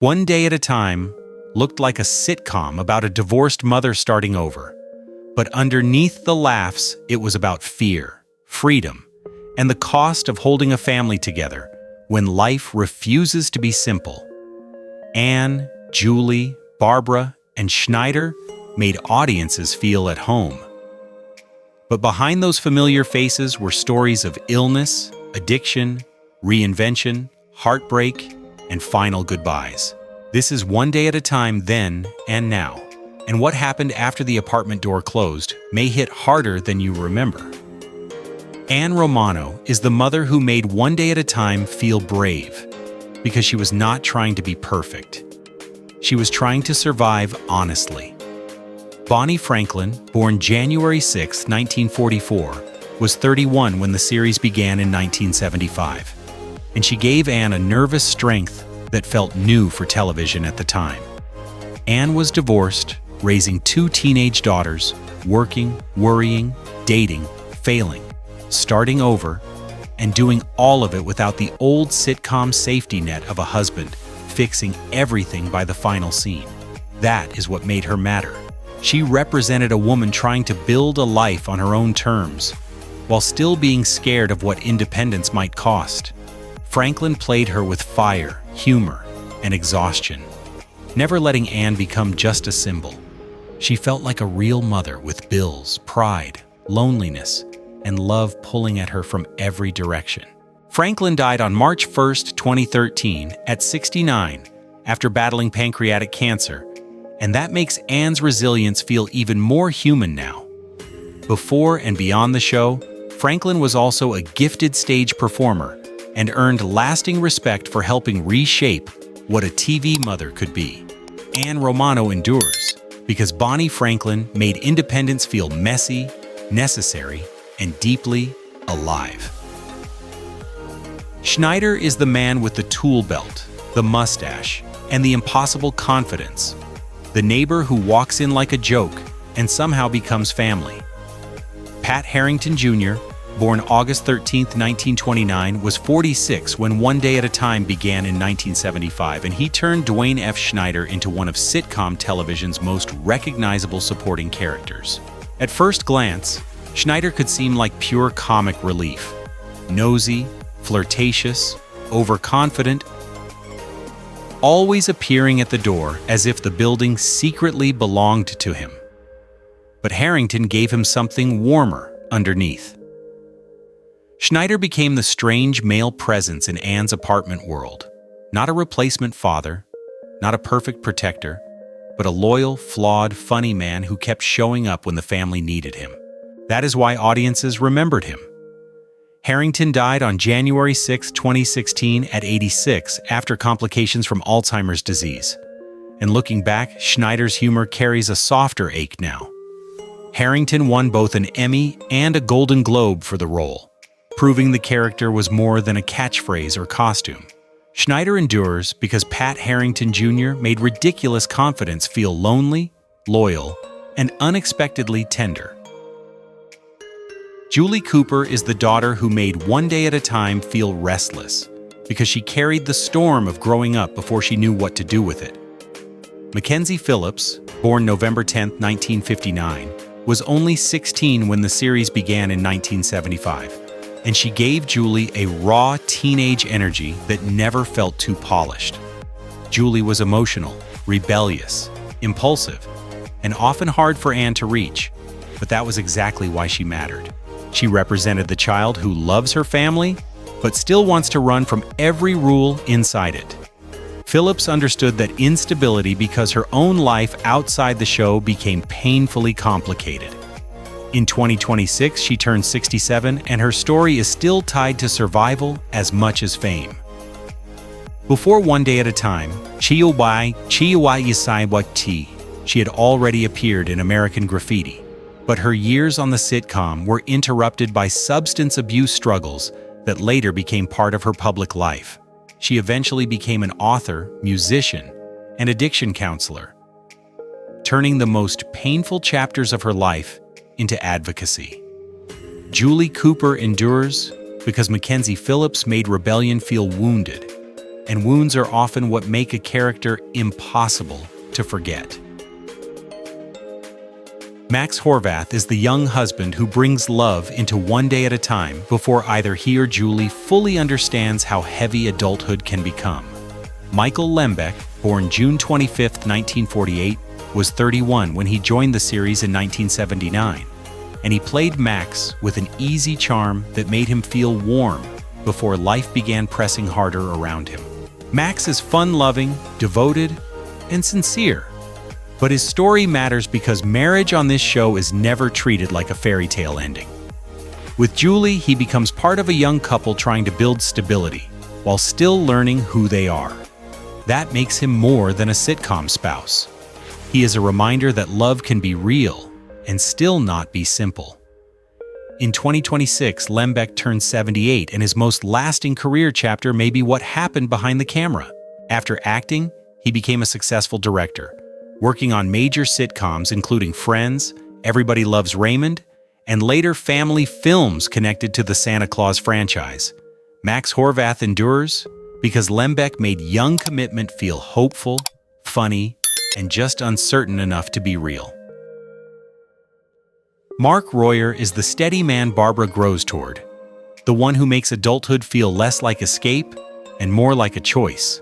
One Day at a Time looked like a sitcom about a divorced mother starting over. But underneath the laughs, it was about fear, freedom, and the cost of holding a family together when life refuses to be simple. Anne, Julie, Barbara, and Schneider made audiences feel at home. But behind those familiar faces were stories of illness, addiction, reinvention, heartbreak, and final goodbyes. This is One Day at a Time then and now. And what happened after the apartment door closed may hit harder than you remember. Ann Romano is the mother who made One Day at a Time feel brave, because she was not trying to be perfect. She was trying to survive honestly. Bonnie Franklin, born January 6, 1944, was 31 when the series began in 1975, and she gave Anne a nervous strength that felt new for television at the time. Anne was divorced, raising 2 teenage daughters, working, worrying, dating, failing, starting over, and doing all of it without the old sitcom safety net of a husband fixing everything by the final scene. That is what made her matter. She represented a woman trying to build a life on her own terms, while still being scared of what independence might cost. Franklin played her with fire, humor, and exhaustion, never letting Anne become just a symbol. She felt like a real mother with bills, pride, loneliness, and love pulling at her from every direction. Franklin died on March 1, 2013, at 69, after battling pancreatic cancer, and that makes Anne's resilience feel even more human now. Before and beyond the show, Franklin was also a gifted stage performer and earned lasting respect for helping reshape what a TV mother could be. Ann Romano endures because Bonnie Franklin made independence feel messy, necessary, and deeply alive. Schneider is the man with the tool belt, the mustache, and the impossible confidence. The neighbor who walks in like a joke and somehow becomes family. Pat Harrington Jr., born August 13, 1929, was 46 when One Day at a Time began in 1975, and he turned Dwayne F. Schneider into one of sitcom television's most recognizable supporting characters. At first glance, Schneider could seem like pure comic relief. Nosy, flirtatious, overconfident, always appearing at the door as if the building secretly belonged to him. But Harrington gave him something warmer underneath. Schneider became the strange male presence in Anne's apartment world. Not a replacement father, not a perfect protector, but a loyal, flawed, funny man who kept showing up when the family needed him. That is why audiences remembered him. Harrington died on January 6, 2016 at 86 after complications from Alzheimer's disease. And looking back, Schneider's humor carries a softer ache now. Harrington won both an Emmy and a Golden Globe for the role, proving the character was more than a catchphrase or costume. Schneider endures because Pat Harrington Jr. made ridiculous confidence feel lonely, loyal, and unexpectedly tender. Julie Cooper is the daughter who made One Day at a Time feel restless, because she carried the storm of growing up before she knew what to do with it. Mackenzie Phillips, born November 10, 1959, was only 16 when the series began in 1975, and she gave Julie a raw teenage energy that never felt too polished. Julie was emotional, rebellious, impulsive, and often hard for Anne to reach, but that was exactly why she mattered. She represented the child who loves her family, but still wants to run from every rule inside it. Phillips understood that instability because her own life outside the show became painfully complicated. In 2026, she turned 67, and her story is still tied to survival as much as fame. Before One Day at a Time, she had already appeared in American Graffiti. But her years on the sitcom were interrupted by substance abuse struggles that later became part of her public life. She eventually became an author, musician, and addiction counselor, turning the most painful chapters of her life into advocacy. Julie Cooper endures because Mackenzie Phillips made rebellion feel wounded, and wounds are often what make a character impossible to forget. Max Horvath is the young husband who brings love into One Day at a Time before either he or Julie fully understands how heavy adulthood can become. Michael Lembeck, born June 25, 1948, was 31 when he joined the series in 1979, and he played Max with an easy charm that made him feel warm before life began pressing harder around him. Max is fun-loving, devoted, and sincere. But his story matters because marriage on this show is never treated like a fairy tale ending. With Julie, he becomes part of a young couple trying to build stability while still learning who they are. That makes him more than a sitcom spouse. He is a reminder that love can be real and still not be simple. In 2026, Lembeck turned 78, and his most lasting career chapter may be what happened behind the camera. After acting, he became a successful director, working on major sitcoms including Friends, Everybody Loves Raymond, and later family films connected to the Santa Claus franchise. Max Horvath endures because Lembeck made young commitment feel hopeful, funny, and just uncertain enough to be real. Mark Royer is the steady man Barbara grows toward, the one who makes adulthood feel less like escape and more like a choice.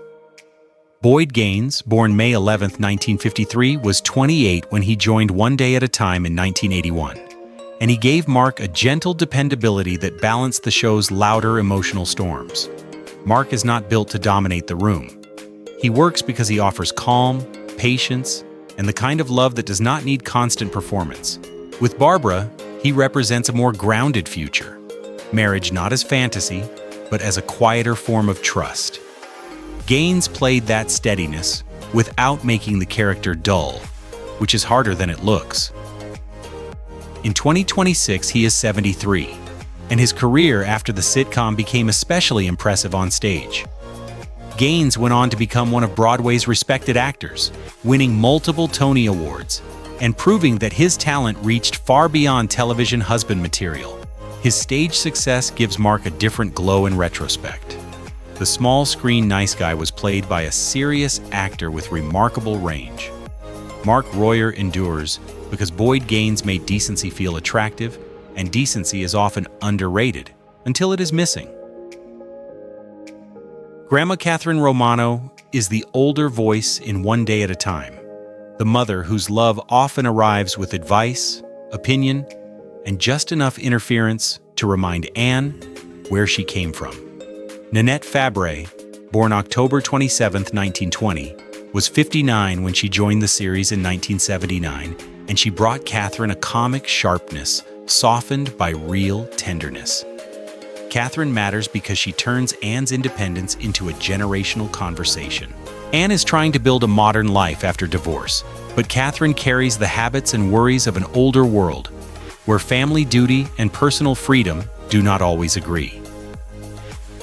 Boyd Gaines, born May 11, 1953, was 28 when he joined One Day at a Time in 1981, and he gave Mark a gentle dependability that balanced the show's louder emotional storms. Mark is not built to dominate the room. He works because he offers calm, patience, and the kind of love that does not need constant performance. With Barbara, he represents a more grounded future. Marriage not as fantasy, but as a quieter form of trust. Gaines played that steadiness without making the character dull, which is harder than it looks. In 2026, he is 73, and his career after the sitcom became especially impressive on stage. Gaines went on to become one of Broadway's respected actors, winning multiple Tony Awards, and proving that his talent reached far beyond television husband material. His stage success gives Mark a different glow in retrospect. The small-screen nice guy was played by a serious actor with remarkable range. Mark Royer endures because Boyd Gaines made decency feel attractive, and decency is often underrated until it is missing. Grandma Ann Romano is the older voice in One Day at a Time, the mother whose love often arrives with advice, opinion, and just enough interference to remind Anne where she came from. Nanette Fabray, born October 27, 1920, was 59 when she joined the series in 1979, and she brought Catherine a comic sharpness softened by real tenderness. Catherine matters because she turns Anne's independence into a generational conversation. Anne is trying to build a modern life after divorce, but Catherine carries the habits and worries of an older world, where family duty and personal freedom do not always agree.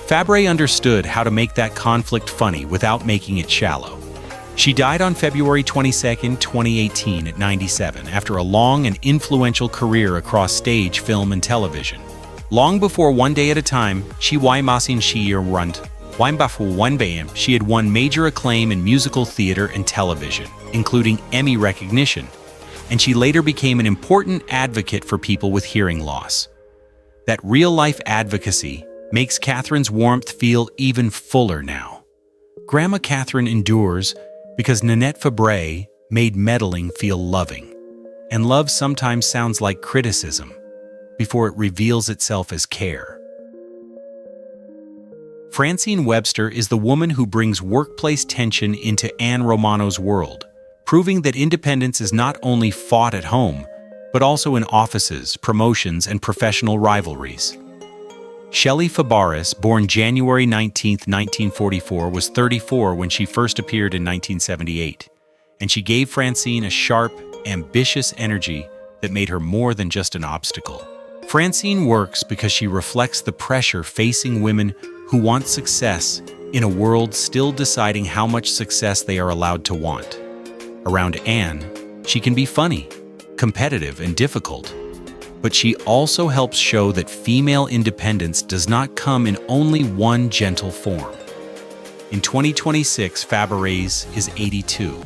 Fabray understood how to make that conflict funny without making it shallow. She died on February 22, 2018 at 97 after a long and influential career across stage, film, and television. Long before One Day at a Time, she had won major acclaim in musical theater and television, including Emmy recognition, and she later became an important advocate for people with hearing loss. That real-life advocacy makes Catherine's warmth feel even fuller now. Grandma Catherine endures because Nanette Fabray made meddling feel loving, and love sometimes sounds like criticism before it reveals itself as care. Francine Webster is the woman who brings workplace tension into Ann Romano's world, proving that independence is not only fought at home, but also in offices, promotions, and professional rivalries. Shelley Fabares, born January 19, 1944, was 34 when she first appeared in 1978, and she gave Francine a sharp, ambitious energy that made her more than just an obstacle. Francine works because she reflects the pressure facing women who want success in a world still deciding how much success they are allowed to want. Around Anne, she can be funny, competitive, and difficult, but she also helps show that female independence does not come in only one gentle form. In 2026, Faberès is 82,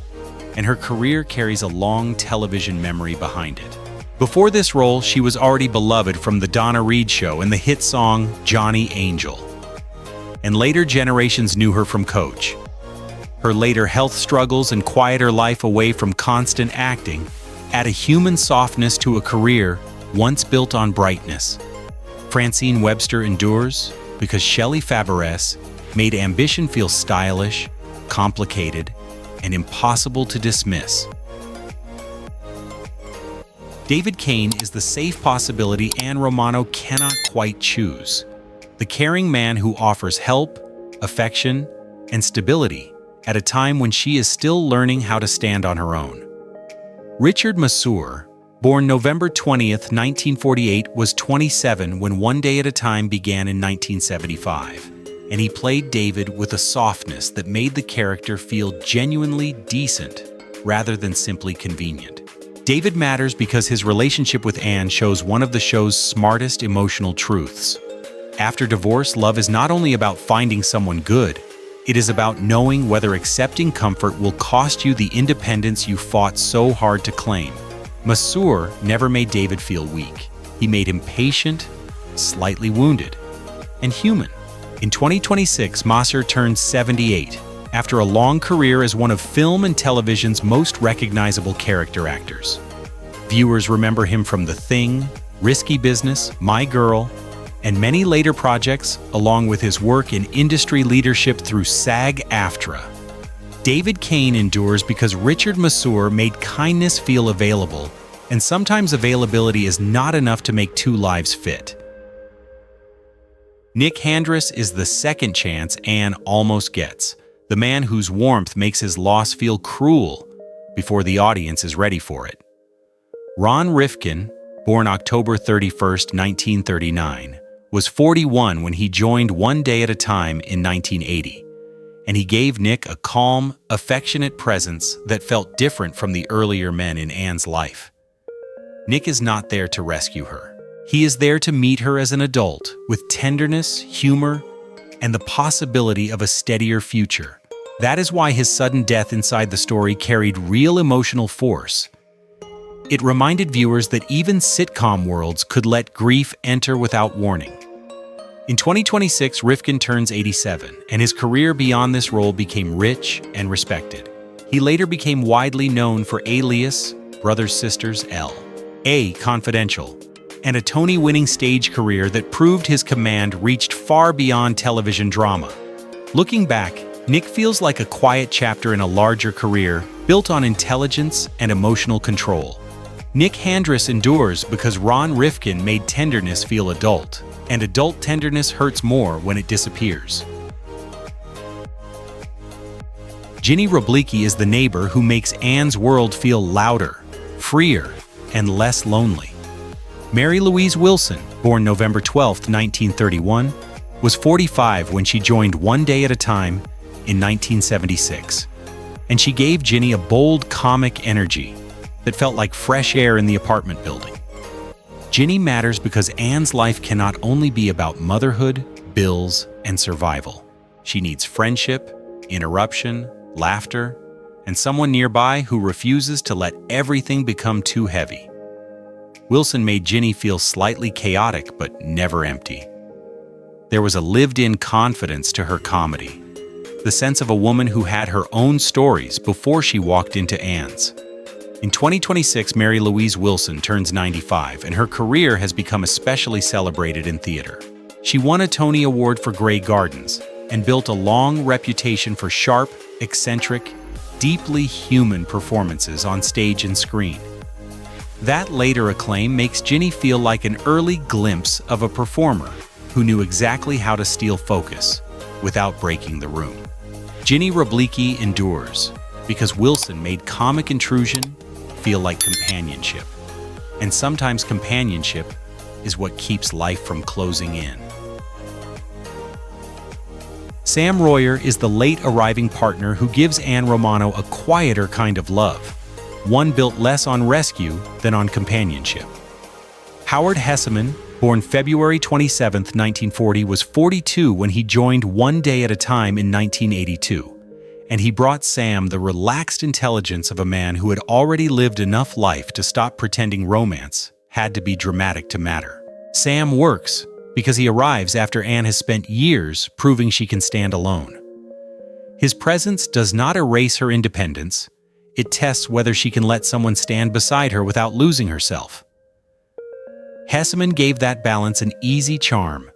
and her career carries a long television memory behind it. Before this role, she was already beloved from The Donna Reed Show and the hit song Johnny Angel. And later generations knew her from Coach. Her later health struggles and quieter life away from constant acting add a human softness to a career once built on brightness. Francine Webster endures because Shelley Faberès made ambition feel stylish, complicated, and impossible to dismiss. David Kaine is the safe possibility Ann Romano cannot quite choose. The caring man who offers help, affection, and stability at a time when she is still learning how to stand on her own. Richard Masur, born November 20th, 1948, was 27 when One Day at a Time began in 1975, and he played David with a softness that made the character feel genuinely decent rather than simply convenient. David matters because his relationship with Ann shows one of the show's smartest emotional truths. After divorce, love is not only about finding someone good, it is about knowing whether accepting comfort will cost you the independence you fought so hard to claim. Masur never made David feel weak. He made him patient, slightly wounded, and human. In 2026, Masur turned 78, after a long career as one of film and television's most recognizable character actors. Viewers remember him from The Thing, Risky Business, My Girl, and many later projects, along with his work in industry leadership through SAG-AFTRA. David Kaine endures because Richard Masur made kindness feel available, and sometimes availability is not enough to make two lives fit. Nick Handris is the second chance Ann almost gets, the man whose warmth makes his loss feel cruel before the audience is ready for it. Ron Rifkin, born October 31, 1939, was 41 when he joined One Day at a Time in 1980, and he gave Nick a calm, affectionate presence that felt different from the earlier men in Ann's life. Nick is not there to rescue her. He is there to meet her as an adult, with tenderness, humor, and the possibility of a steadier future. That is why his sudden death inside the story carried real emotional force. It reminded viewers that even sitcom worlds could let grief enter without warning. In 2026, Rifkin turns 87, and his career beyond this role became rich and respected. He later became widely known for Alias, Brothers Sisters, L.A. Confidential, and a Tony-winning stage career that proved his command reached far beyond television drama. Looking back, Nick feels like a quiet chapter in a larger career built on intelligence and emotional control. Nick Handris endures because Ron Rifkin made tenderness feel adult, and adult tenderness hurts more when it disappears. Ginny Roblicki is the neighbor who makes Ann's world feel louder, freer, and less lonely. Mary Louise Wilson, born November 12, 1931, was 45 when she joined One Day at a Time in 1976, and she gave Ginny a bold comic energy that felt like fresh air in the apartment building. Ginny matters because Ann's life cannot only be about motherhood, bills, and survival. She needs friendship, interruption, laughter, and someone nearby who refuses to let everything become too heavy. Wilson made Ginny feel slightly chaotic but never empty. There was a lived-in confidence to her comedy, the sense of a woman who had her own stories before she walked into Ann's. In 2026, Mary Louise Wilson turns 95, and her career has become especially celebrated in theater. She won a Tony Award for Grey Gardens and built a long reputation for sharp, eccentric, deeply human performances on stage and screen. That later acclaim makes Ginny feel like an early glimpse of a performer who knew exactly how to steal focus without breaking the room. Ginny Roblicki endures because Wilson made comic intrusion feel like companionship. And sometimes companionship is what keeps life from closing in. Sam Royer is the late arriving partner who gives Ann Romano a quieter kind of love, one built less on rescue than on companionship. Howard Hesseman, born February 27, 1940, was 42 when he joined One Day at a Time in 1982. And he brought Sam the relaxed intelligence of a man who had already lived enough life to stop pretending romance had to be dramatic to matter. Sam works because he arrives after Ann has spent years proving she can stand alone. His presence does not erase her independence. It tests whether she can let someone stand beside her without losing herself. Hesseman gave that balance an easy charm.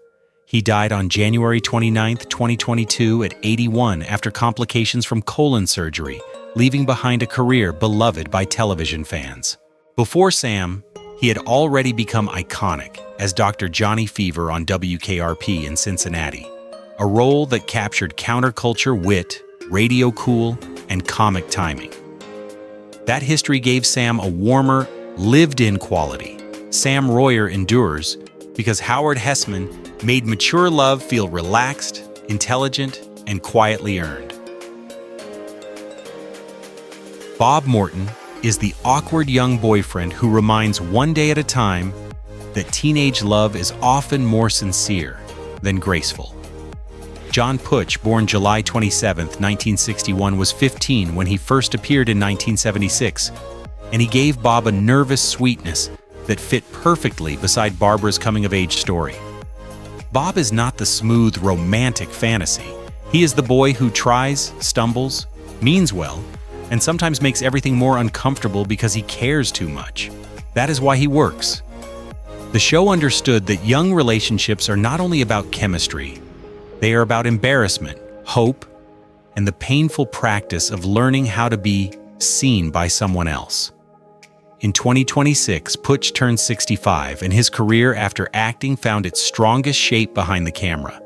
He died on January 29, 2022 at 81 after complications from colon surgery, leaving behind a career beloved by television fans. Before Sam, he had already become iconic as Dr. Johnny Fever on WKRP in Cincinnati, a role that captured counterculture wit, radio cool, and comic timing. That history gave Sam a warmer, lived-in quality. Sam Royer endures because Howard Hesseman made mature love feel relaxed, intelligent, and quietly earned. Bob Morton is the awkward young boyfriend who reminds One Day at a Time that teenage love is often more sincere than graceful. John Putsch, born July 27, 1961, was 15 when he first appeared in 1976, and he gave Bob a nervous sweetness that fit perfectly beside Barbara's coming-of-age story. Bob is not the smooth, romantic fantasy. He is the boy who tries, stumbles, means well, and sometimes makes everything more uncomfortable because he cares too much. That is why he works. The show understood that young relationships are not only about chemistry, they are about embarrassment, hope, and the painful practice of learning how to be seen by someone else. In 2026, Putsch turned 65, and his career after acting found its strongest shape behind the camera.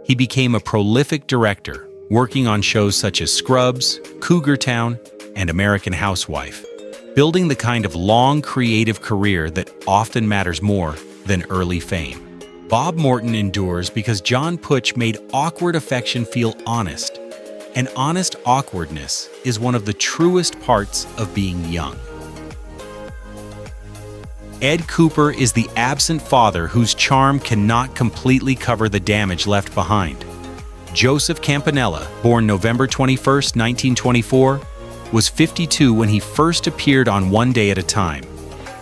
He became a prolific director, working on shows such as Scrubs, Cougar Town, and American Housewife, building the kind of long creative career that often matters more than early fame. Bob Morton endures because John Putsch made awkward affection feel honest, and honest awkwardness is one of the truest parts of being young. Ed Cooper is the absent father whose charm cannot completely cover the damage left behind. Joseph Campanella, born November 21, 1924, was 52 when he first appeared on One Day at a Time,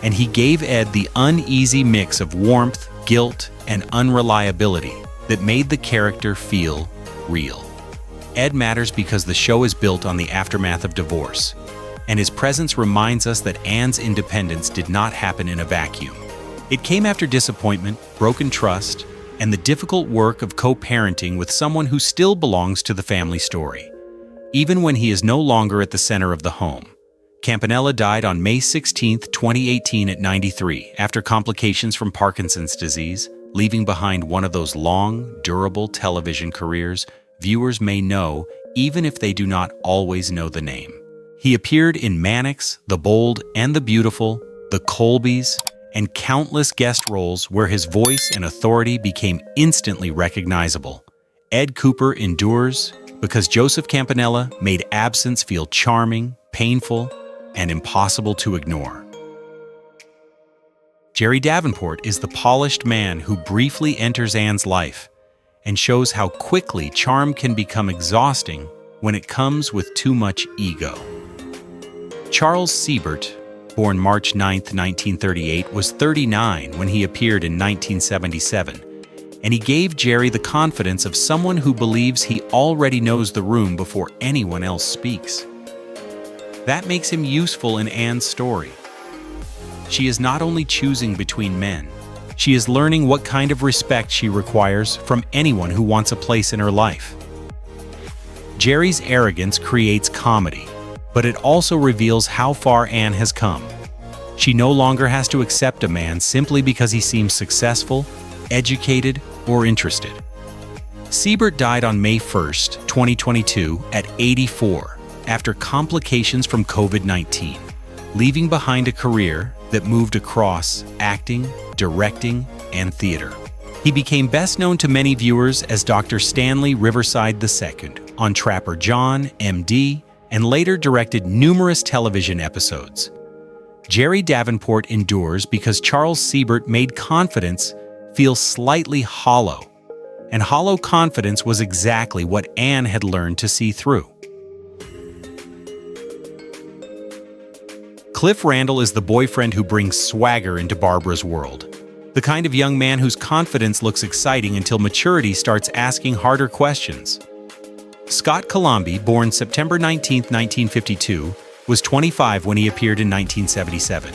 and he gave Ed the uneasy mix of warmth, guilt, and unreliability that made the character feel real. Ed matters because the show is built on the aftermath of divorce, and his presence reminds us that Ann's independence did not happen in a vacuum. It came after disappointment, broken trust, and the difficult work of co-parenting with someone who still belongs to the family story, even when he is no longer at the center of the home. Campanella died on May 16, 2018 at 93 after complications from Parkinson's disease, leaving behind one of those long, durable television careers viewers may know even if they do not always know the name. He appeared in Mannix, The Bold and the Beautiful, The Colbys, and countless guest roles where his voice and authority became instantly recognizable. Ed Cooper endures because Joseph Campanella made absence feel charming, painful, and impossible to ignore. Jerry Davenport is the polished man who briefly enters Ann's life and shows how quickly charm can become exhausting when it comes with too much ego. Charles Siebert, born March 9, 1938, was 39 when he appeared in 1977, and he gave Jerry the confidence of someone who believes he already knows the room before anyone else speaks. That makes him useful in Ann's story. She is not only choosing between men, she is learning what kind of respect she requires from anyone who wants a place in her life. Jerry's arrogance creates comedy, but it also reveals how far Ann has come. She no longer has to accept a man simply because he seems successful, educated, or interested. Siebert died on May 1, 2022 at 84 after complications from COVID-19, leaving behind a career that moved across acting, directing, and theater. He became best known to many viewers as Dr. Stanley Riverside II on Trapper John, MD, and later directed numerous television episodes. Jerry Davenport endures because Charles Siebert made confidence feels slightly hollow, and hollow confidence was exactly what Anne had learned to see through. Cliff Randall is the boyfriend who brings swagger into Barbara's world. The kind of young man whose confidence looks exciting until maturity starts asking harder questions. Scott Columbie, born September 19, 1952, was 25 when he appeared in 1977,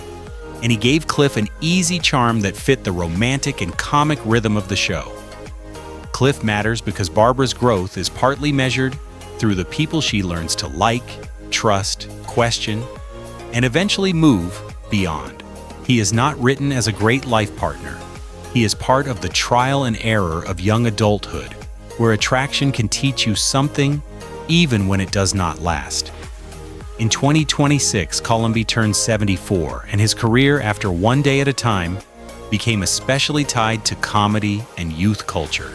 and he gave Cliff an easy charm that fit the romantic and comic rhythm of the show. Cliff matters because Barbara's growth is partly measured through the people she learns to like, trust, question, and eventually move beyond. He is not written as a great life partner. He is part of the trial and error of young adulthood, where attraction can teach you something even when it does not last. In 2026, Columbie turned 74, and his career after One Day at a Time became especially tied to comedy and youth culture.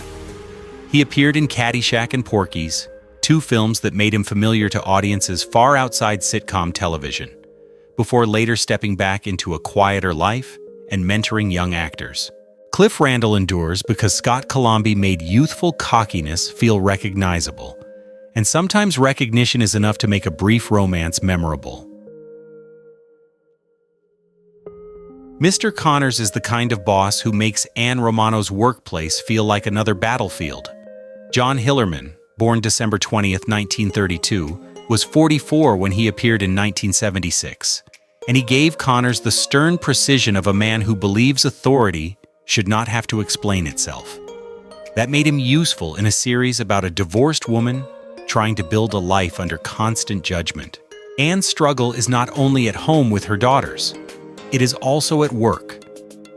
He appeared in Caddyshack and Porky's, two films that made him familiar to audiences far outside sitcom television, before later stepping back into a quieter life and mentoring young actors. Cliff Randall endures because Scott Columbie made youthful cockiness feel recognizable, and sometimes recognition is enough to make a brief romance memorable. Mr. Connors is the kind of boss who makes Ann Romano's workplace feel like another battlefield. John Hillerman, born December 20, 1932, was 44 when he appeared in 1976, and he gave Connors the stern precision of a man who believes authority should not have to explain itself. That made him useful in a series about a divorced woman trying to build a life under constant judgment. Anne's struggle is not only at home with her daughters, it is also at work,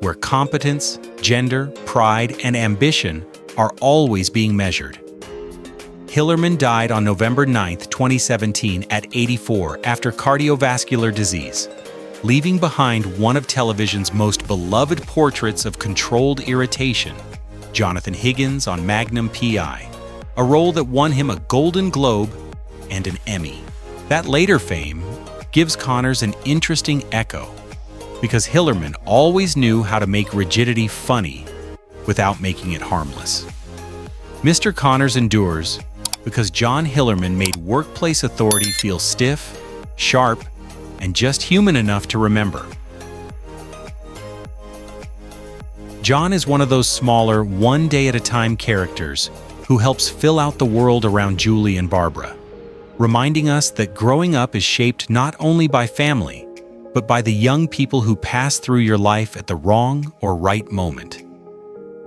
where competence, gender, pride, and ambition are always being measured. Hillerman died on November 9, 2017 at 84 after cardiovascular disease, leaving behind one of television's most beloved portraits of controlled irritation, Jonathan Higgins on Magnum P.I., a role that won him a Golden Globe and an Emmy. That later fame gives Connors an interesting echo, because Hillerman always knew how to make rigidity funny without making it harmless. Mr. Connors endures because John Hillerman made workplace authority feel stiff, sharp, and just human enough to remember. John is one of those smaller, one-day-at-a-time characters who helps fill out the world around Julie and Barbara, reminding us that growing up is shaped not only by family, but by the young people who pass through your life at the wrong or right moment.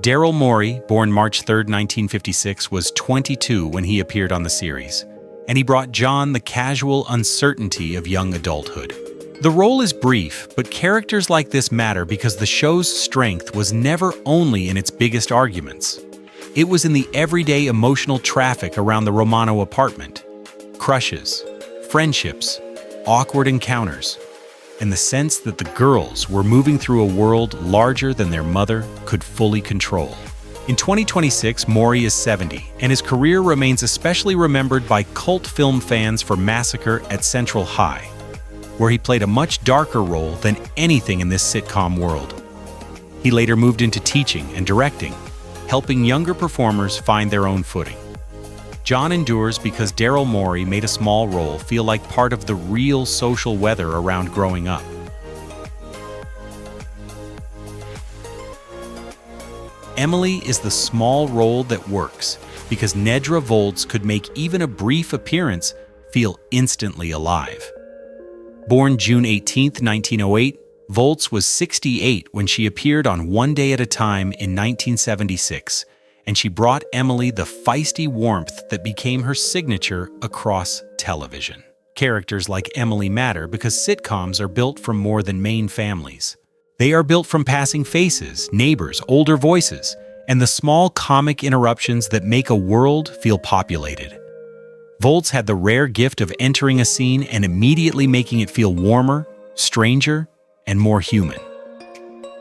Daryl Morey, born March 3, 1956, was 22 when he appeared on the series, and he brought John the casual uncertainty of young adulthood. The role is brief, but characters like this matter because the show's strength was never only in its biggest arguments. It was in the everyday emotional traffic around the Romano apartment. Crushes, friendships, awkward encounters, and the sense that the girls were moving through a world larger than their mother could fully control. In 2026, Morey is 70, and his career remains especially remembered by cult film fans for Massacre at Central High, where he played a much darker role than anything in this sitcom world. He later moved into teaching and directing, helping younger performers find their own footing. John endures because Daryl Morey made a small role feel like part of the real social weather around growing up. Emily is the small role that works because Nedra Volz could make even a brief appearance feel instantly alive. Born June 18, 1908, Volz was 68 when she appeared on One Day at a Time in 1976, and she brought Emily the feisty warmth that became her signature across television. Characters like Emily matter because sitcoms are built from more than main families. They are built from passing faces, neighbors, older voices, and the small comic interruptions that make a world feel populated. Volz had the rare gift of entering a scene and immediately making it feel warmer, stranger, and more human.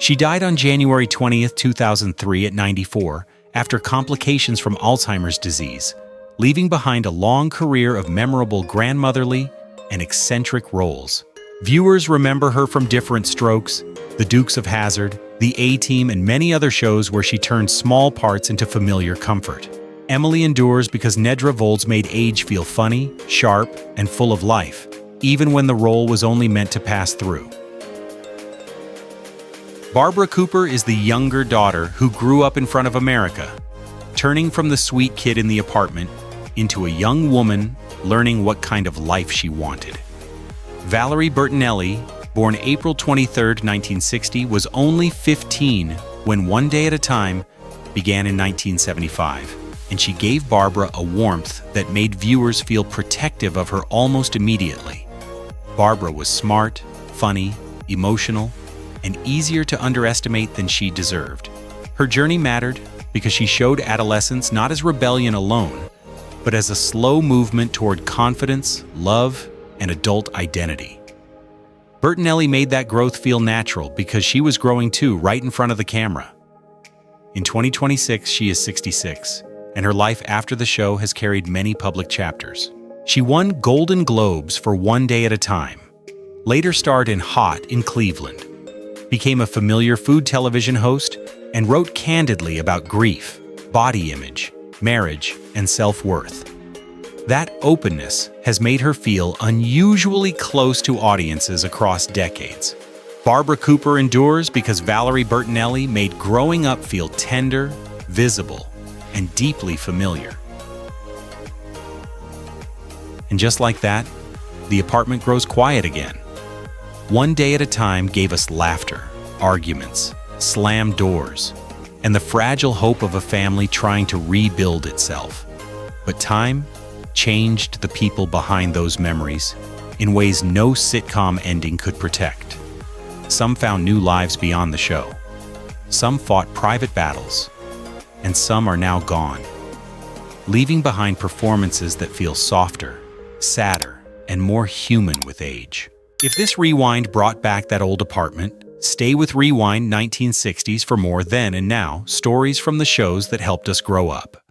She died on January 20, 2003 at 94 after complications from Alzheimer's disease, leaving behind a long career of memorable grandmotherly and eccentric roles. Viewers remember her from Different Strokes, The Dukes of Hazzard, The A-Team, and many other shows where she turned small parts into familiar comfort. Emily endures because Nedra Volz made age feel funny, sharp, and full of life, even when the role was only meant to pass through. Barbara Cooper is the younger daughter who grew up in front of America, turning from the sweet kid in the apartment into a young woman learning what kind of life she wanted. Valerie Bertinelli, born April 23, 1960, was only 15 when One Day at a Time began in 1975, and she gave Barbara a warmth that made viewers feel protective of her almost immediately. Barbara was smart, funny, emotional, and easier to underestimate than she deserved. Her journey mattered because she showed adolescence not as rebellion alone, but as a slow movement toward confidence, love, and adult identity. Bertinelli made that growth feel natural because she was growing too, right in front of the camera. In 2026, she is 66, and her life after the show has carried many public chapters. She won Golden Globes for One Day at a Time, later starred in Hot in Cleveland, became a familiar food television host, and wrote candidly about grief, body image, marriage, and self-worth. That openness has made her feel unusually close to audiences across decades. Barbara Cooper endures because Valerie Bertinelli made growing up feel tender, visible, and deeply familiar. And just like that, the apartment grows quiet again. One Day at a Time gave us laughter, arguments, slammed doors, and the fragile hope of a family trying to rebuild itself. But time changed the people behind those memories in ways no sitcom ending could protect. Some found new lives beyond the show. Some fought private battles, and some are now gone, leaving behind performances that feel softer, sadder, and more human with age. If this rewind brought back that old apartment, stay with Rewind 1960s for more then and now stories from the shows that helped us grow up.